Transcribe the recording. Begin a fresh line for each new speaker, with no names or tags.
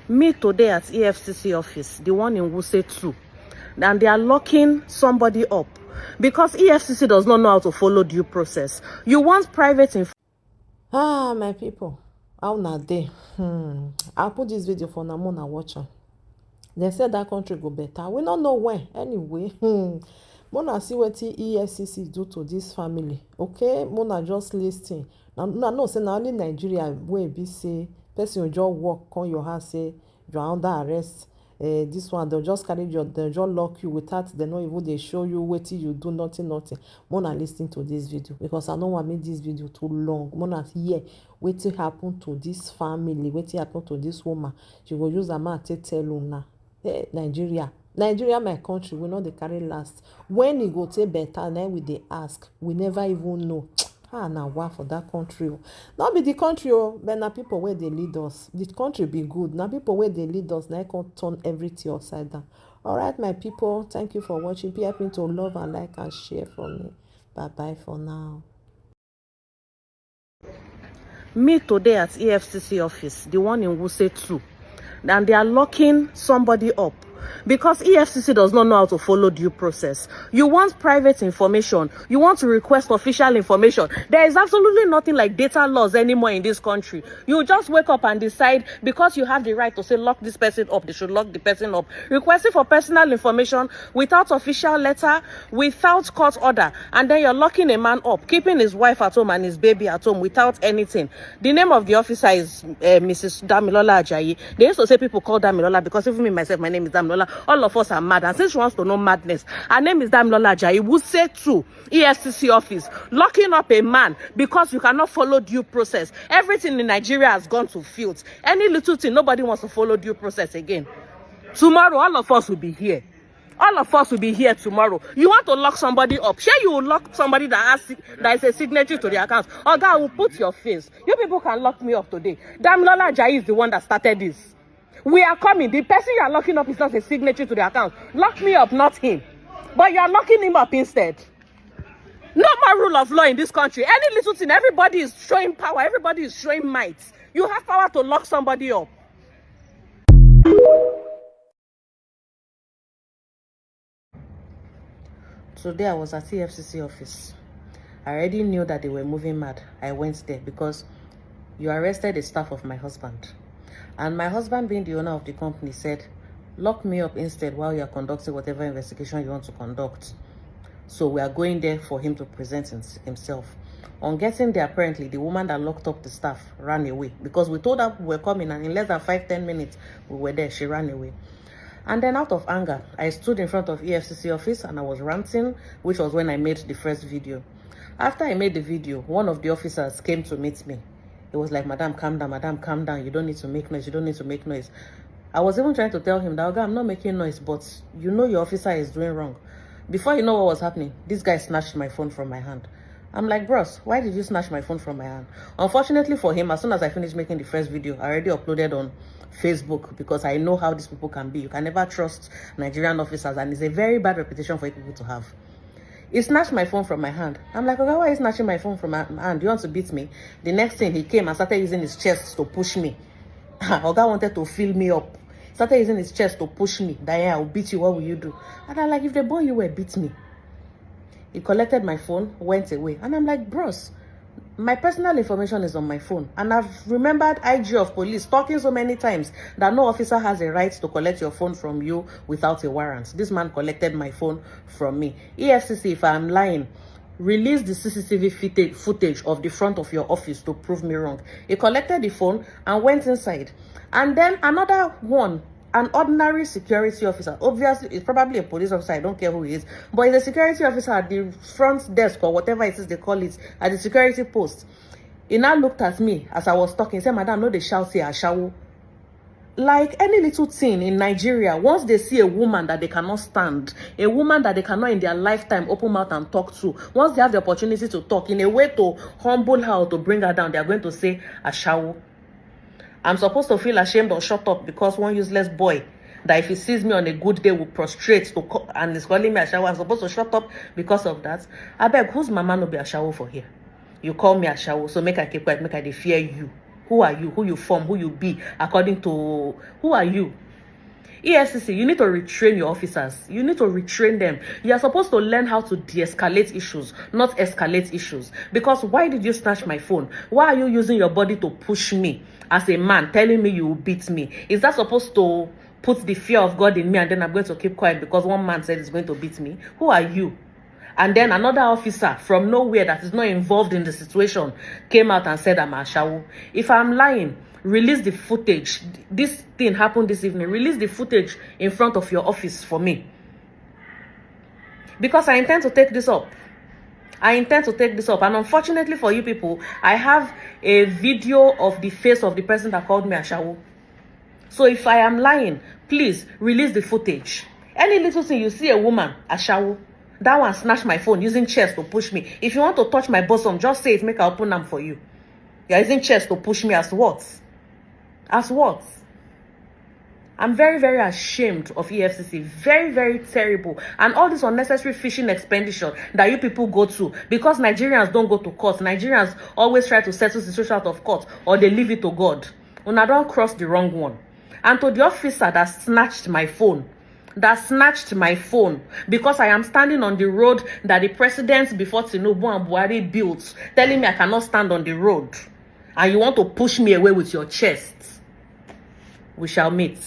Me today at Efcc office, the one in Wuse 2, and they are locking somebody up because Efcc does not know how to follow due process. You want private information.
My people, how na dey? I'll put this video for na more watch am. They said that country go better. We don't know when. Anyway, Mona see wetin EFCC do to this family. Okay, Mona just listen. Now no say na only Nigeria wey be say person will just walk come your house say you are under arrest. This one they'll just carry you, they'll just lock you without they no even they show you wetin you do, nothing. Mona listen to this video because I no wan make this video too long. Mona hear wetin happen to this family, wetin happen to this woman. She go use am take tell una. Hey, Nigeria, my country, we no dey carry last. When e go take better, na we dey ask. We never even know. Na wa for that country. Not be the country, but na people wey dey lead us. The country be good. Na people wey dey lead us, na can turn everything upside down. All right, my people, thank you for watching. Please help me to love and like and share for me. Bye for now.
Me today at Efcc office, the one in Wuse 2, and they are locking somebody up because Efcc does not know how to follow due process. You want private information, you want to request official information. There is absolutely nothing like data laws anymore in this country. You just wake up and decide because you have the right to say lock this person up, they should lock the person up. Requesting for personal information without official letter, without court order, and then you're locking a man up, keeping his wife at home and his baby at home without anything. The name of the officer is Mrs. Damilola Ajayi. They used to say people call Damilola because even me myself, my name is Damilola. All of us are mad, and since she wants to know madness, her name is Damilola Ajayi. Who say to EFCC office, locking up a man because you cannot follow due process. Everything in Nigeria has gone to fields. Any little thing, nobody wants to follow due process again. Tomorrow, all of us will be here. All of us will be here tomorrow. You want to lock somebody up? Sure, you will lock somebody that is a signature to the account. Or God will put your face. You people can lock me up today. Damilola Ajayi is the one that started this. We are coming. The person you are locking up is not a signature to the account. Lock me up, not him. But you are locking him up instead. No more rule of law in this country. Any little thing, everybody is showing power. Everybody is showing might. You have power to lock somebody up. Today I was at the Efcc office. I already knew that they were moving mad. I went there because you arrested the staff of my husband. And my husband, being the owner of the company, said, lock me up instead while you are conducting whatever investigation you want to conduct. So we are going there for him to present himself. On getting there, apparently, the woman that locked up the staff ran away because we told her we were coming, and in less than 5-10 minutes, we were there. She ran away. And then out of anger, I stood in front of EFCC office and I was ranting, which was when I made the first video. After I made the video, one of the officers came to meet me. It was like, madam, calm down. You don't need to make noise. You don't need to make noise. I was even trying to tell him that, okay, I'm not making noise, but you know your officer is doing wrong. Before you know what was happening, this guy snatched my phone from my hand. I'm like, bros, why did you snatch my phone from my hand? Unfortunately for him, as soon as I finished making the first video, I already uploaded on Facebook because I know how these people can be. You can never trust Nigerian officers, and it's a very bad reputation for people to have. He snatched my phone from my hand. I'm like, okay, why are you snatching my phone from my hand? Do you want to beat me? The next thing, he came and started using his chest to push me. Oga wanted to fill me up. Started using his chest to push me. That, I'll beat you. What will you do? And I'm like, if the boy you were beat me. He collected my phone, went away. And I'm like, bros, my personal information is on my phone. And I've remembered IG of police talking so many times that no officer has a right to collect your phone from you without a warrant. This man collected my phone from me. EFCC, if I'm lying, release the CCTV footage of the front of your office to prove me wrong. He collected the phone and went inside. And then another one, an ordinary security officer, obviously it's probably a police officer, I don't care who he is, but he's a security officer at the front desk or whatever it is they call it, at the security post. He now looked at me as I was talking, said, madam, no, they shout here, Ashawo. Like any little thing in Nigeria, once they see a woman that they cannot stand, a woman that they cannot in their lifetime open mouth and talk to, once they have the opportunity to talk in a way to humble her or to bring her down, they are going to say, Ashawo. I'm supposed to feel ashamed or shut up because one useless boy that if he sees me on a good day will prostrate and is calling me Ashawo. I'm supposed to shut up because of that. I beg, whose mama no be Ashawo for here? You call me Ashawo, so make I keep quiet, make I fear you. Who are you? Who you form? Who you be? According to who are you? EFCC, you need to retrain your officers. You need to retrain them. You are supposed to learn how to de-escalate issues, not escalate issues. Because why did you snatch my phone? Why are you using your body to push me as a man, telling me you will beat me? Is that supposed to put the fear of God in me, and then I'm going to keep quiet because one man said he's going to beat me? Who are you? And then another officer from nowhere that is not involved in the situation came out and said, I'm Ashawo. If I'm lying, release the footage. This thing happened this evening. Release the footage in front of your office for me. Because I intend to take this up. And unfortunately for you people, I have a video of the face of the person that called me Ashawo. So if I am lying, please release the footage. Any little thing you see a woman, Ashawo, that one snatched my phone using chairs to push me. If you want to touch my bosom, just say it, make I open them for you. You're using chairs to push me as what? As what? I'm very, very ashamed of EFCC. Very, very terrible. And all this unnecessary fishing expenditure that you people go to. Because Nigerians don't go to court. Nigerians always try to settle the situation out of court. Or they leave it to God. When I don't cross the wrong one. And to the officer that snatched my phone. Because I am standing on the road that the presidents before Tinubu and Buhari built, telling me I cannot stand on the road. And you want to push me away with your chest. We shall meet.